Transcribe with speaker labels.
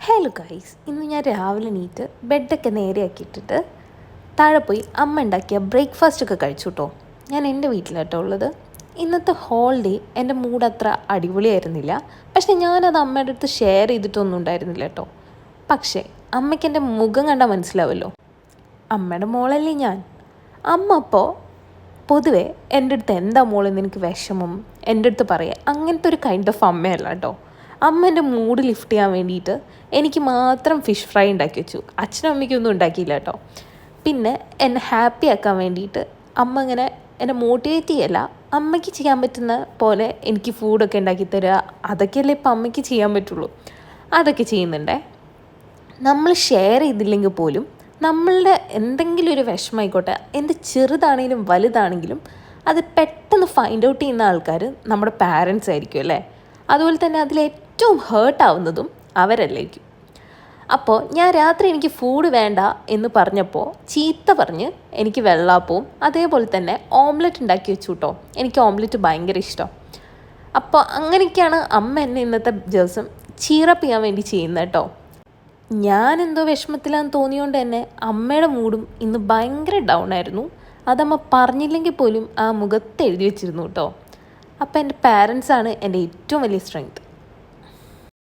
Speaker 1: Hello guys, ഇന്ന് ഞാൻ രാവിലെ എണീറ്റ് ബെഡൊക്കെ നേരെയാക്കിയിട്ടിട്ട് താഴെ പോയി അമ്മ ഉണ്ടാക്കിയ ബ്രേക്ക്ഫാസ്റ്റൊക്കെ കഴിച്ചു കേട്ടോ. ഞാൻ എൻ്റെ വീട്ടിലാട്ടോ ഉള്ളത്. ഇന്നത്തെ ഹോൾ ഡേ എൻ്റെ മൂഡ് അത്ര അടിപൊളിയായിരുന്നില്ല. പക്ഷേ ഞാനത് അമ്മയുടെ അടുത്ത് ഷെയർ ചെയ്തിട്ടൊന്നും ഉണ്ടായിരുന്നില്ല കേട്ടോ. പക്ഷേ അമ്മയ്ക്ക് എൻ്റെ മുഖം കണ്ടാൽ മനസ്സിലാവുമല്ലോ, അമ്മയുടെ മോളല്ലേ ഞാൻ. അമ്മ അപ്പോൾ പൊതുവേ എൻ്റെ അടുത്ത് എന്താ മോളെ നിനക്ക് വിഷമം എൻ്റെ അടുത്ത് പറയുക, അങ്ങനത്തെ ഒരു കൈൻഡ് ഓഫ് അമ്മയല്ല കേട്ടോ. അമ്മ എൻ്റെ മൂഡ് ലിഫ്റ്റ് ചെയ്യാൻ വേണ്ടിയിട്ട് എനിക്ക് മാത്രം ഫിഷ് ഫ്രൈ ഉണ്ടാക്കി വെച്ചു. അച്ഛനും അമ്മയ്ക്കൊന്നും ഉണ്ടാക്കിയില്ല കേട്ടോ. പിന്നെ എന്നെ ഹാപ്പി ആക്കാൻ വേണ്ടിയിട്ട് അമ്മ ഇങ്ങനെ എന്നെ മോട്ടിവേറ്റ് ചെയ്യല്ല, അമ്മയ്ക്ക് ചെയ്യാൻ പറ്റുന്ന പോലെ എനിക്ക് ഫുഡൊക്കെ ഉണ്ടാക്കി തരിക. അതൊക്കെയല്ലേ ഇപ്പം അമ്മയ്ക്ക് ചെയ്യാൻ പറ്റുള്ളൂ. അതൊക്കെ ചെയ്യുന്നുണ്ടേ. നമ്മൾ ഷെയർ ചെയ്തില്ലെങ്കിൽ പോലും നമ്മളുടെ എന്തെങ്കിലും ഒരു വിഷമമായിക്കോട്ടെ, എന്ത് ചെറുതാണെങ്കിലും വലുതാണെങ്കിലും അത് പെട്ടെന്ന് ഫൈൻഡ് ഔട്ട് ചെയ്യുന്ന ആൾക്കാർ നമ്മുടെ പാരൻസ് ആയിരിക്കും അല്ലേ. അതുപോലെ തന്നെ അതിലേറ്റവും ഹേർട്ടാവുന്നതും അവരല്ലായിരിക്കും. അപ്പോൾ ഞാൻ രാത്രി എനിക്ക് ഫുഡ് വേണ്ട എന്ന് പറഞ്ഞപ്പോൾ ചീത്ത പറഞ്ഞ് എനിക്ക് വെള്ളാപ്പവും അതേപോലെ തന്നെ ഓംലെറ്റ് ഉണ്ടാക്കി വെച്ചു കേട്ടോ. എനിക്ക് ഓംലെറ്റ് ഭയങ്കര ഇഷ്ടം. അപ്പോൾ അങ്ങനെയൊക്കെയാണ് അമ്മ എന്നെ ഇന്നത്തെ ദിവസം ചീറപ്പ് ചെയ്യാൻ വേണ്ടി ചെയ്യുന്നത് കേട്ടോ. ഞാനെന്തോ വിഷമത്തിലാന്ന് തോന്നിയോണ്ട് തന്നെ അമ്മയുടെ മൂഡും ഇന്ന് ഭയങ്കര ഡൗൺ ആയിരുന്നു. അതമ്മ പറഞ്ഞില്ലെങ്കിൽ പോലും ആ മുഖത്ത് എഴുതി വെച്ചിരുന്നു കേട്ടോ. അപ്പോൾ എൻ്റെ പാരൻസാണ് എൻ്റെ ഏറ്റവും വലിയ സ്ട്രെങ്ത്.